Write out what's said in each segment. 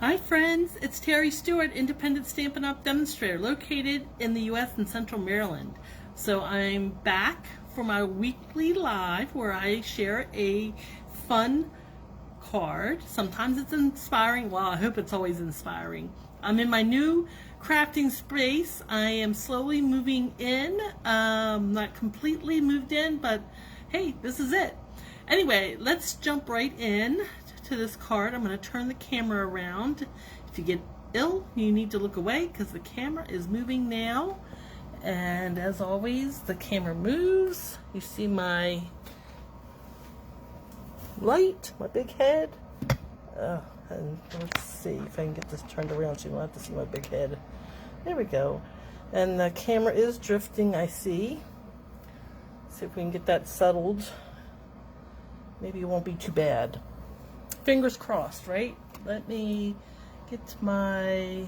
Hi friends, it's Terry Stewart, independent Stampin' Up demonstrator located in the U.S. in Central Maryland. So I'm back for my weekly live where I share a fun card. Sometimes it's inspiring. Well, I hope it's always inspiring. I'm in my new crafting space. I am slowly moving in. Not completely moved in, but hey, this is it. Anyway, let's jump right in to this card. I'm going to turn the camera around. If you get ill, you need to look away because the camera is moving now. And as always, the camera moves. You see my light, my big head. And let's see if I can get this turned around so you don't have to see my big head. There we go. And the camera is drifting, I see. See if we can get that settled. Maybe it won't be too bad. Fingers crossed, right? Let me get my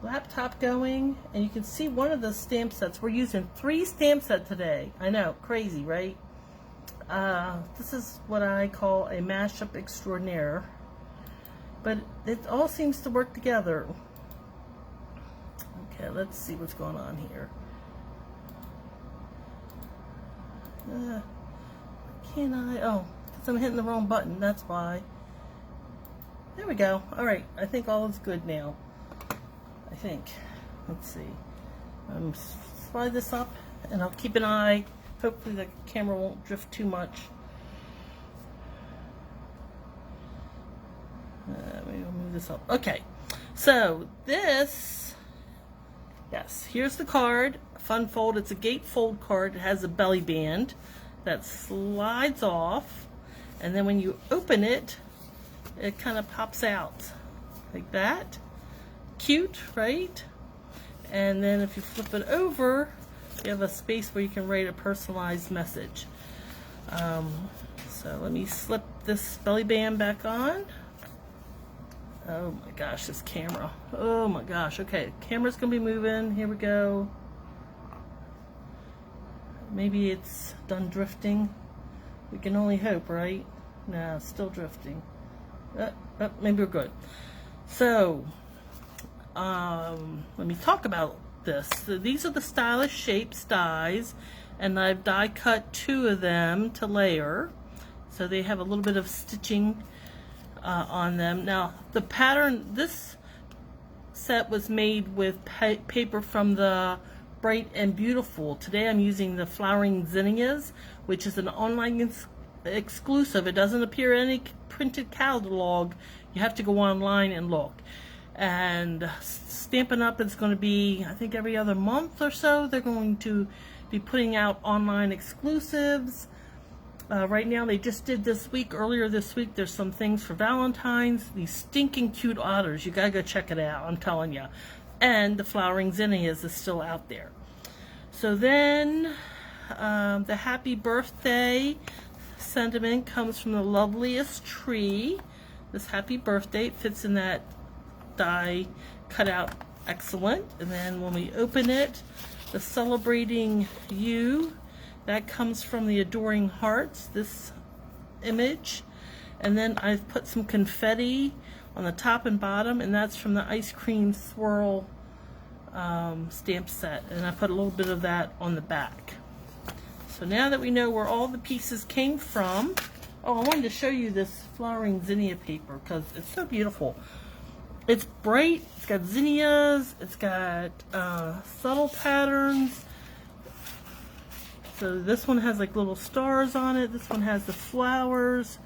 laptop going, and you can see one of the stamp sets. We're using 3 stamp sets today. I know, crazy, right? This is what I call a mashup extraordinaire, but it all seems to work together. Okay, let's see what's going on here. Can I? Oh, because I'm hitting the wrong button. That's why. There we go. All right. I think all is good now. I think. Let's see. Slide this up, and I'll keep an eye. Hopefully the camera won't drift too much. Maybe I'll move this up. Okay. So this, yes, here's the card. Fun fold. It's a gatefold card. It has a belly band that slides off, and then when you open it, it kind of pops out like that. Cute, right? And then if you flip it over, you have a space where you can write a personalized message. So let me slip this belly band back on. Oh my gosh, this camera. Oh my gosh. Okay, camera's gonna be moving. Here we go. Maybe it's done drifting. We can only hope, right? No, it's still drifting. Maybe we're good. So, let me talk about this. So these are the stylish shapes dies, and I've die cut 2 of them to layer. So they have a little bit of stitching on them. Now, the pattern, this set was made with paper from the Bright and Beautiful. Today I'm using the Flowering Zinnias, which is an online exclusive. It doesn't appear in any printed catalog. You have to go online and look. And Stampin' Up is going to be, I think, every other month or so. They're going to be putting out online exclusives. Right now, they just did this week. Earlier this week, there's some things for Valentine's. These stinking cute otters. You gotta go check it out. I'm telling you. And the Flowering Zinnias is still out there. So then the happy birthday sentiment comes from the Loveliest Tree. This happy birthday fits in that die cutout excellent. And then when we open it, the celebrating you, that comes from the Adoring Hearts, this image. And then I've put some confetti on the top and bottom, and that's from the Ice Cream Swirl stamp set, and I put a little bit of that on the back. So now that we know where all the pieces came from, oh, I wanted to show you this Flowering Zinnia paper because it's so beautiful. It's bright, it's got zinnias, it's got subtle patterns. So this one has like little stars on it, this one has the flowers,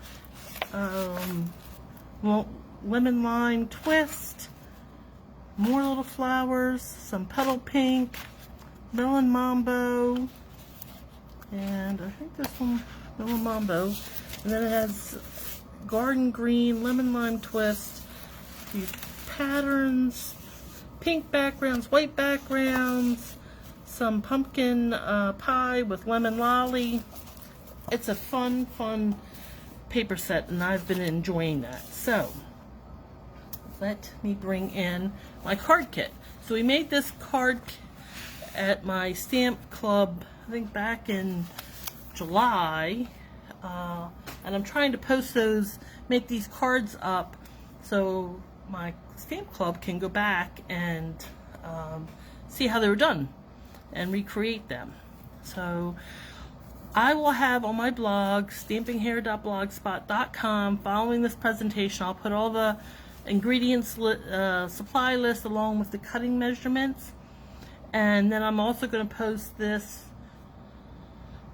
well, lemon lime twist, more little flowers, some petal pink, melon mambo, and I think this one, melon mambo, and then it has garden green, lemon lime twist, these patterns, pink backgrounds, white backgrounds, some pumpkin pie with lemon lolly. It's a fun paper set, and I've been enjoying that. So let me bring in my card kit. So we made this card at my stamp club, I think back in July, and I'm trying to post those, make these cards up so my stamp club can go back and see how they were done and recreate them. So I will have on my blog, stampinghair.blogspot.com, following this presentation, I'll put all the ingredients supply list along with the cutting measurements. And then I'm also going to post this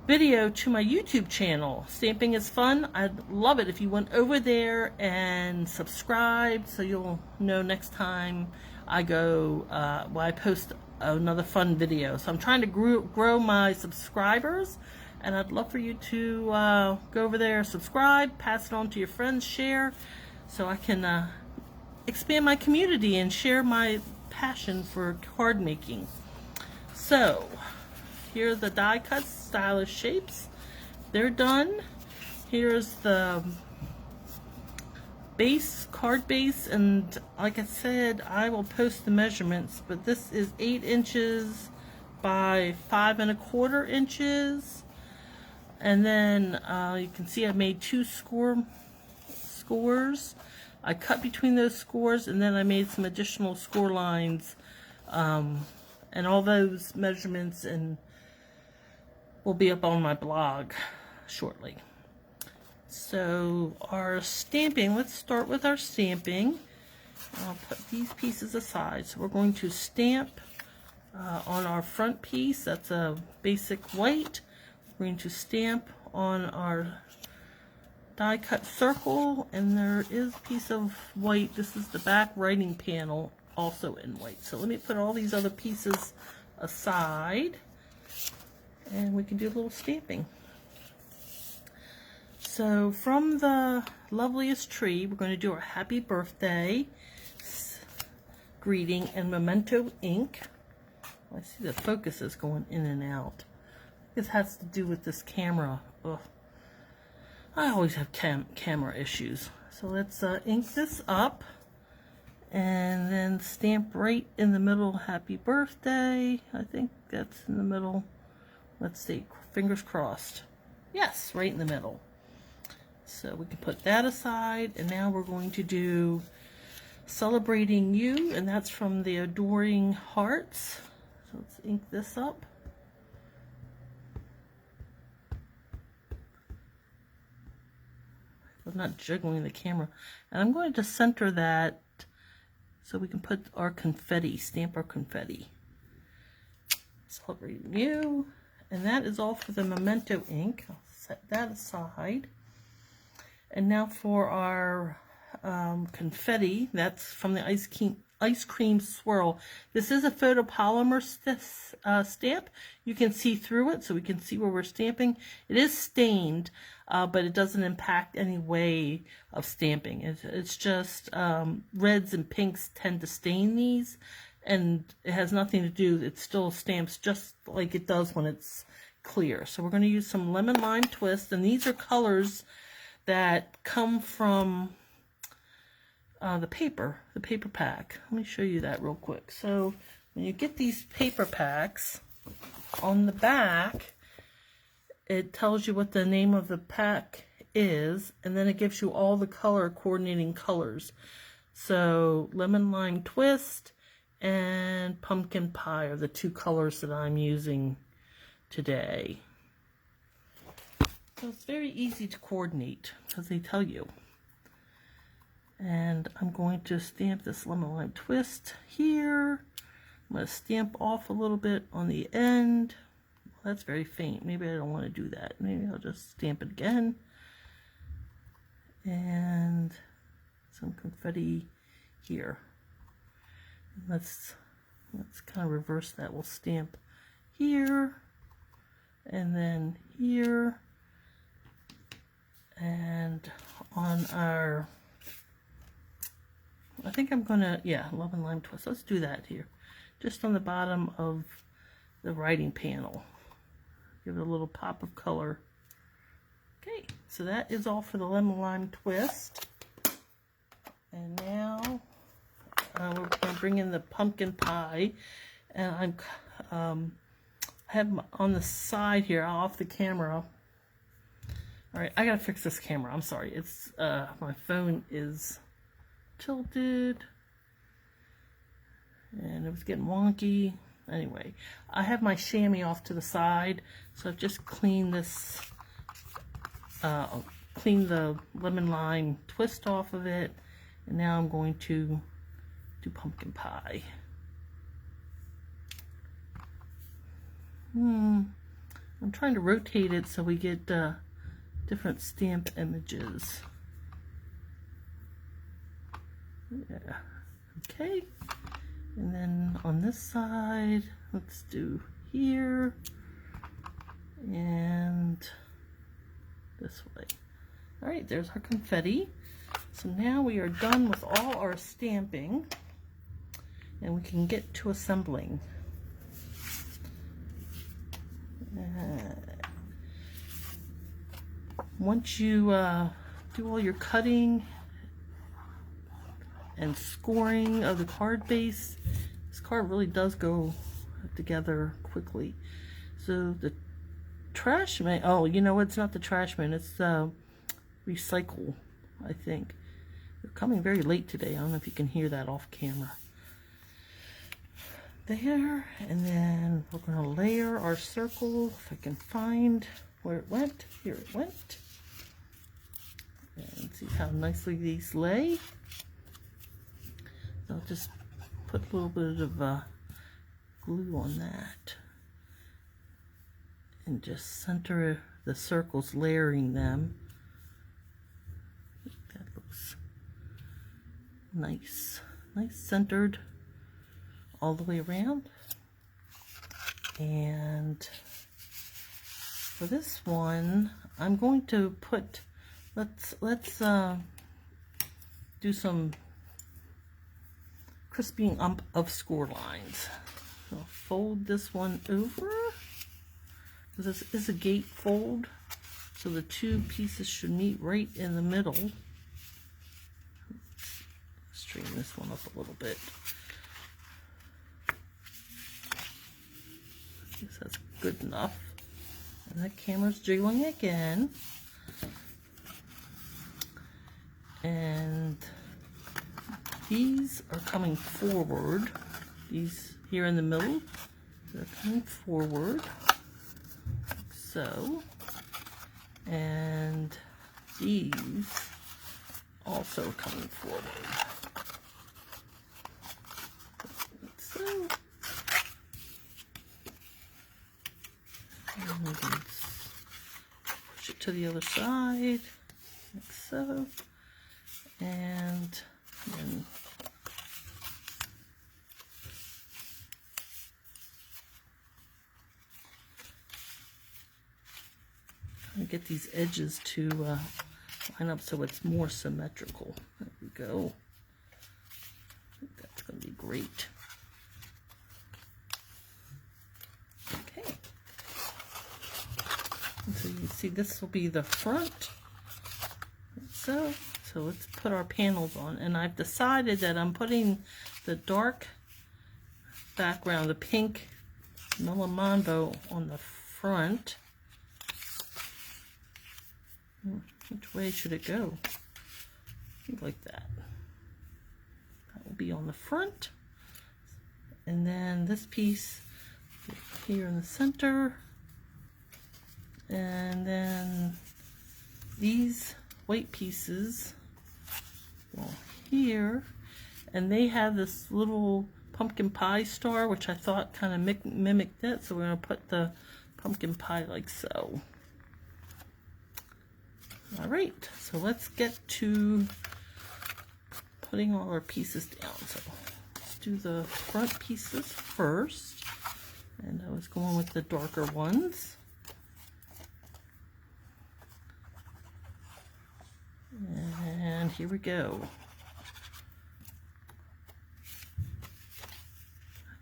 video to my YouTube channel. Stamping is fun. I'd love it if you went over there and subscribed, so you'll know next time I go, I post another fun video. So I'm trying to grow my subscribers, and I'd love for you to go over there, subscribe, pass it on to your friends, share, so I can expand my community and share my passion for card making. So here are the die cuts, stylish shapes. They're done. Here's the base, card base, and like I said, I will post the measurements, but this is 8 inches by 5 1/4 inches. And then you can see I made 2 scores. I cut between those scores, and then I made some additional score lines, and all those measurements and will be up on my blog shortly. So our stamping, let's start with our stamping. I'll put these pieces aside. So we're going to stamp on our front piece. That's a basic white. We're going to stamp on our die cut circle, and there is a piece of white. This is the back writing panel, also in white. So let me put all these other pieces aside, and we can do a little stamping. So from the Loveliest Tree, we're going to do our happy birthday greeting and memento ink. I see the focus is going in and out. This has to do with this camera. Ugh. I always have camera issues. So let's ink this up and then stamp right in the middle, happy birthday. I think that's in the middle. Let's see, fingers crossed. Yes, right in the middle. So we can put that aside, and now we're going to do Celebrating You, and that's from the Adoring Hearts. So let's ink this up. I'm not jiggling the camera. And I'm going to center that so we can put our confetti, stamp our confetti. Celebrating You. And that is all for the memento ink. I'll set that aside. And now for our confetti, that's from the Ice Cream Swirl. This is a photopolymer stamp. You can see through it, so we can see where we're stamping. It is stained, but it doesn't impact any way of stamping. It's just reds and pinks tend to stain these, and it has nothing to do, it still stamps just like it does when it's clear. So we're going to use some lemon lime twist, and these are colors that come from the paper pack. Let me show you that real quick. So when you get these paper packs, on the back it tells you what the name of the pack is, and then it gives you all the color coordinating colors. So lemon lime twist and pumpkin pie are the 2 colors that I'm using today. So it's very easy to coordinate because they tell you. And I'm going to stamp this lemon lime twist here. I'm going to stamp off a little bit on the end. Well, that's very faint. Maybe I don't want to do that. Maybe I'll just stamp it again. And some confetti here. Let's kind of reverse that. We'll stamp here and then here. And on our, I think I'm gonna, yeah, lemon lime twist. Let's do that here. Just on the bottom of the writing panel. Give it a little pop of color. Okay, so that is all for the lemon lime twist. And now we're gonna bring in the pumpkin pie. And I have on the side here, off the camera. All right, I gotta fix this camera. I'm sorry. It's my phone is tilted. And it was getting wonky. Anyway, I have my chamois off to the side, so I've just cleaned this, clean the lemon lime twist off of it, and now I'm going to do pumpkin pie. I'm trying to rotate it so we get different stamp images. Yeah, okay. And then on this side, let's do here and this way. All right, there's our confetti. So now we are done with all our stamping and we can get to assembling. Once you do all your cutting and scoring of the card base, this card really does go together quickly. So the trash man, oh, you know, it's not the trash man, it's recycle, I think. They're coming very late today. I don't know if you can hear that off camera. There, and then we're going to layer our circle, if I can find where it went. Here it went. And see how nicely these lay. So I'll just put a little bit of glue on that. And just center the circles, layering them. That looks nice. Nice centered all the way around. And for this one, I'm going to put, let's do some crisping up of score lines. So I'll fold this one over, because this is a gate fold, so the two pieces should meet right in the middle. Straighten this one up a little bit. I guess that's good enough. And that camera's jiggling again. And these are coming forward. These here in the middle, they're coming forward. Like so. And these also coming forward. Like so. And we can push it to the other side, like so. And then get these edges to line up so it's more symmetrical. There we go. I think that's going to be great. Okay. And so you can see this will be the front. Like so. So let's put our panels on. And I've decided that I'm putting the dark background, the pink Melamando, on the front. Which way should it go? I think like that. That will be on the front. And then this piece here in the center. And then these white pieces well, here. And they have this little pumpkin pie star, which I thought kind of mimicked it. So we're going to put the pumpkin pie like so. Alright, so let's get to putting all our pieces down. So let's do the front pieces first. And I was going with the darker ones. And here we go.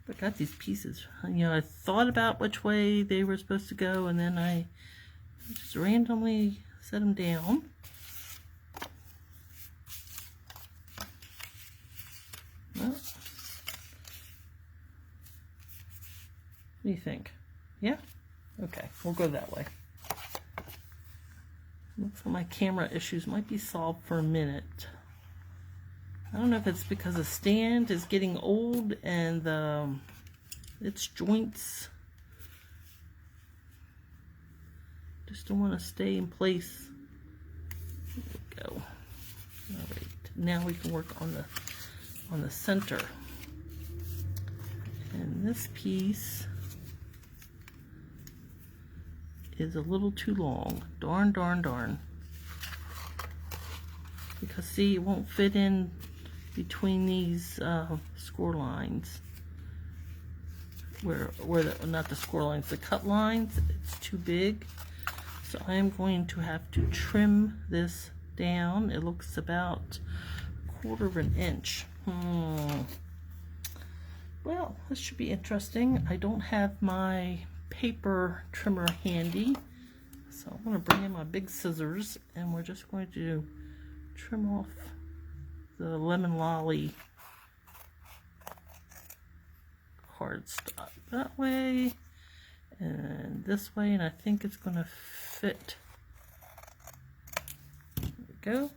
I got these pieces. You know, I thought about which way they were supposed to go, and then I just randomly set them down. Well, what do you think? Yeah? Okay, we'll go that way. Looks like my camera issues might be solved for a minute. I don't know if it's because the stand is getting old and its joints just don't want to stay in place. There we go. All right, now we can work on the center. And this piece is a little too long. Darn, darn, darn. Because see, it won't fit in between these score lines. Not the score lines, the cut lines. It's too big. So I am going to have to trim this down. It looks about 1/4 of an inch. Well, this should be interesting. I don't have my paper trimmer handy, so I'm going to bring in my big scissors and we're just going to trim off the lemon lolly cardstock that way and this way, and I think it's going to fit. There we go.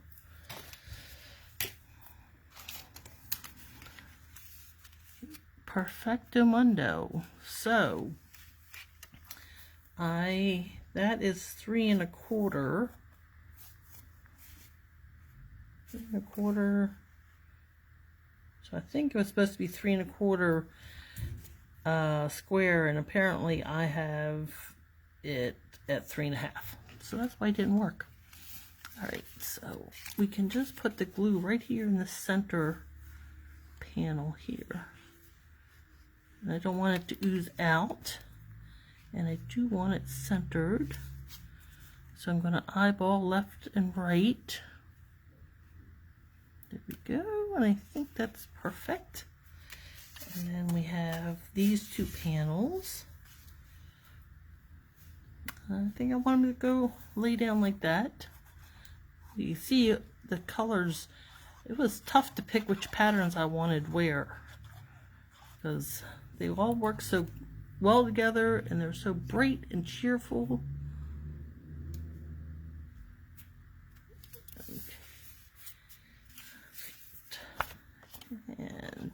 Perfecto mundo. So that is 3 1/4. 3 1/4. So I think it was supposed to be 3 1/4 square, and apparently I have it at 3 1/2. So that's why it didn't work. Alright, so we can just put the glue right here in the center panel here. And I don't want it to ooze out, and I do want it centered. So I'm going to eyeball left and right. There we go, and I think that's perfect. And then we have these 2 panels. I think I want them to go lay down like that. You see the colors. It was tough to pick which patterns I wanted where, because they all work so well together and they're so bright and cheerful. And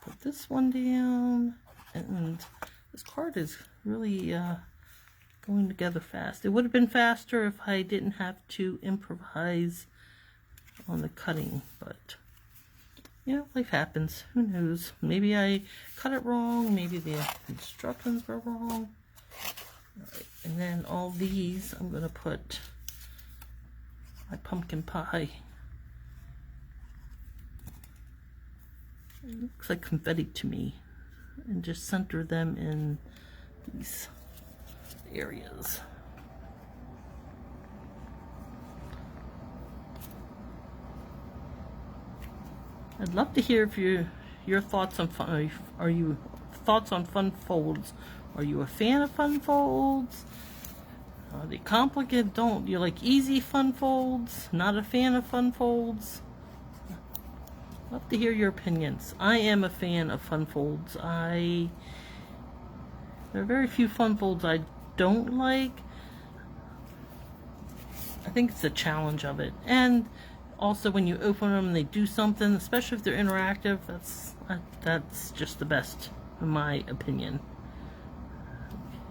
put this one down, and this card is really going together fast. It would have been faster if I didn't have to improvise on the cutting, but you know, life happens. Who knows? Maybe I cut it wrong. Maybe the instructions were wrong. All right. And then all these, I'm going to put my pumpkin pie. It looks like confetti to me. And just center them in these areas. I'd love to hear if your thoughts on fun. Are you thoughts on fun folds? Are you a fan of fun folds? Are they complicated? Do you like easy fun folds? Not a fan of fun folds? Love to hear your opinions. I am a fan of fun folds. There are very few fun folds I don't like. I think it's the challenge of it, and also when you open them and they do something, especially if they're interactive, that's just the best in my opinion.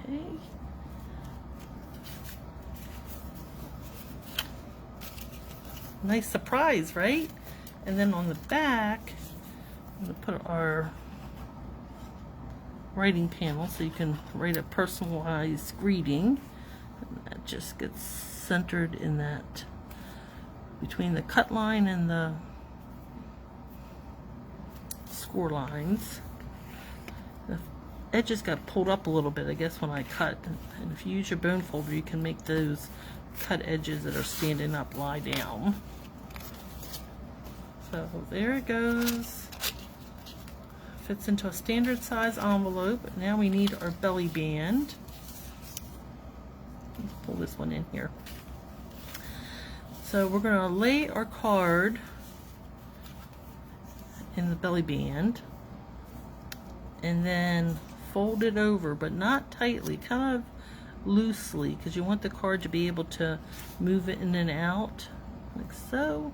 Okay. Nice surprise, right? And then on the back, I'm going to put our writing panel so you can write a personalized greeting. And that just gets centered in that, between the cut line and the score lines. The edges got pulled up a little bit, I guess, when I cut. And if you use your bone folder, you can make those cut edges that are standing up lie down. So there it goes. Fits into a standard size envelope. Now we need our belly band. Let's pull this one in here. So we're going to lay our card in the belly band and then fold it over, but not tightly, kind of loosely, because you want the card to be able to move it in and out like so.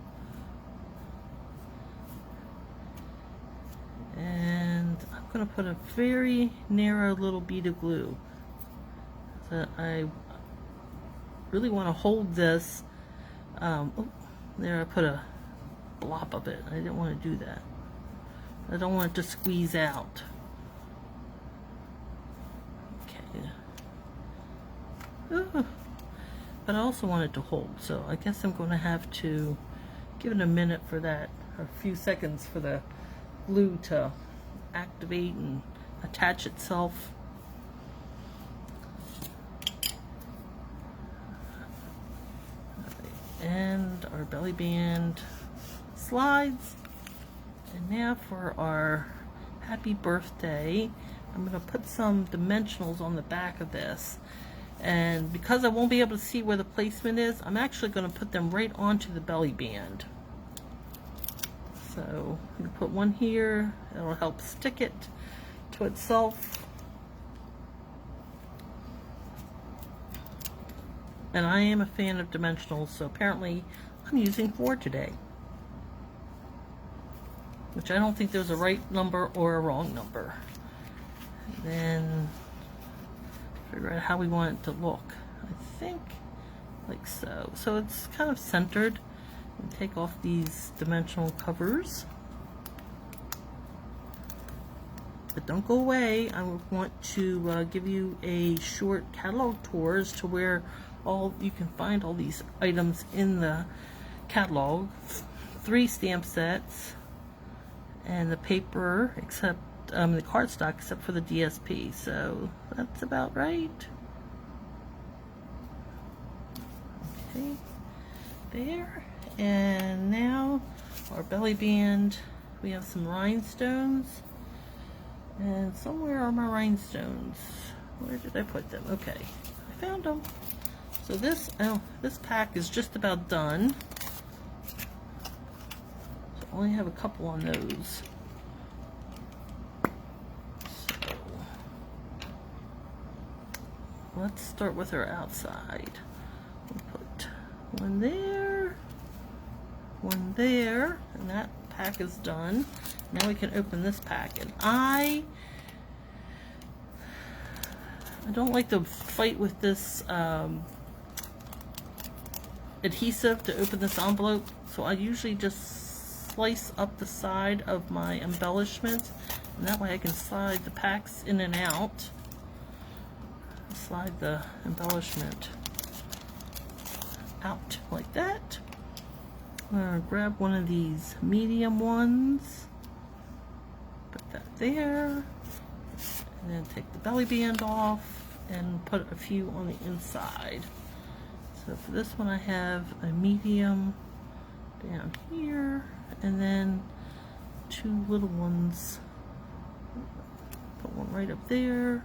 And I'm going to put a very narrow little bead of glue. So I really want to hold this. Oh, there I put a blob of it. I didn't want to do that. I don't want it to squeeze out. Okay. Ooh. But I also want it to hold, so I guess I'm going to have to give it a minute for that, or a few seconds for the glue to activate and attach itself. And our belly band slides. And now for our happy birthday, I'm going to put some dimensionals on the back of this. And because I won't be able to see where the placement is, I'm actually going to put them right onto the belly band. So I'm going to put one here. It'll help stick it to itself. And I am a fan of dimensionals, so apparently I'm using 4 today. Which I don't think there's a right number or a wrong number. And then figure out how we want it to look. I think like so. So it's kind of centered. And take off these dimensional covers. But don't go away. I want to give you a short catalog tour as to where you can find all these items in the catalog. 3 stamp sets and the paper, except the cardstock, except for the DSP. So that's about right. Okay, there. And now our belly band. We have some rhinestones. And somewhere are my rhinestones. Where did I put them? Okay, I found them. So this pack is just about done. So I only have a couple on those. So let's start with our outside. We'll put one there, and that pack is done. Now we can open this pack, and I don't like to fight with this adhesive to open this envelope, so I usually just slice up the side of my embellishment, and that way I can slide the packs in and out. Slide the embellishment out like that. I'm going to grab one of these medium ones, put that there, and then take the belly band off and put a few on the inside. So for this one I have a medium down here, and then 2 little ones. Put one right up there.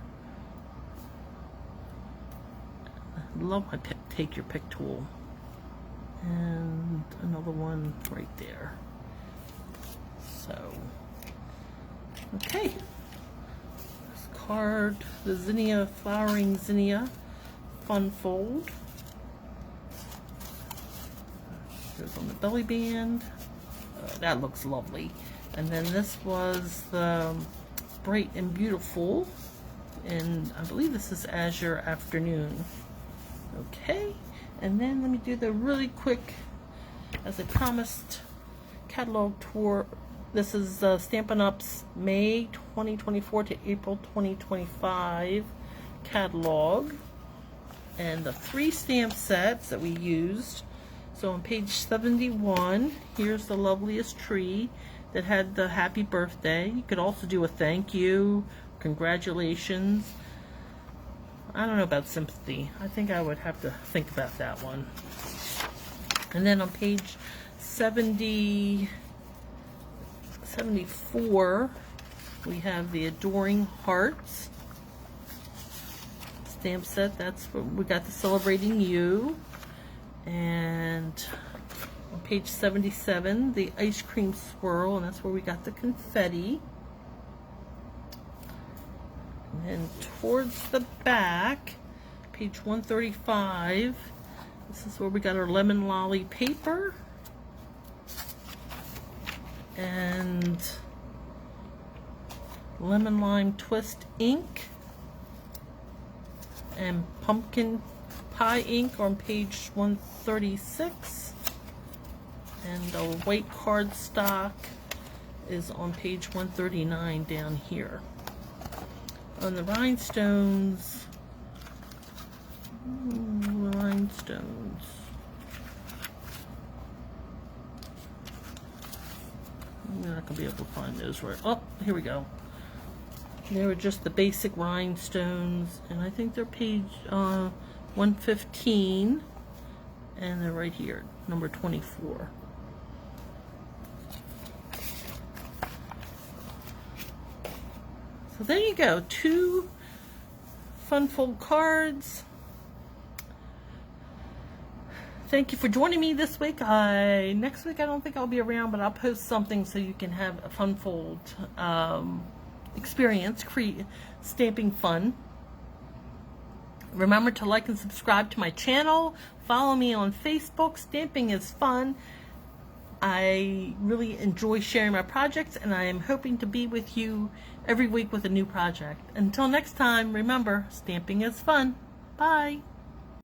I love my take your pick tool. And another one right there. So, okay. This card, the Zinnia, Flowering Zinnia Fun Fold. Goes on the belly band. That looks lovely. And then this was the Bright and Beautiful, and I believe this is Azure Afternoon. Okay, and then let me do the really quick, as I promised, catalog tour. This is Stampin' Up's May 2024 to April 2025 catalog, and the 3 stamp sets that we used. So on page 71, here's the Loveliest Tree that had the happy birthday. You could also do a thank you, congratulations. I don't know about sympathy. I think I would have to think about that one. And then on page 74, we have the Adoring Hearts stamp set. That's what we got, the Celebrating You. And on page 77, the Ice Cream Swirl, and that's where we got the confetti. And then towards the back, page 135, this is where we got our Lemon Lolly paper. And Lemon Lime Twist ink and Pumpkin Pie ink on page 136, and the white cardstock is on page 139 down here. On the rhinestones, I'm not gonna be able to find those right. Oh, here we go. They were just the basic rhinestones, and I think they're page 115, and they're right here, number 24. So there you go, 2 fun fold cards. Thank you for joining me this week. Next week I don't think I'll be around, but I'll post something so you can have a fun fold experience, stamping fun. Remember to like and subscribe to my channel. Follow me on Facebook. Stamping is fun. I really enjoy sharing my projects, and I am hoping to be with you every week with a new project. Until next time, remember, stamping is fun. Bye.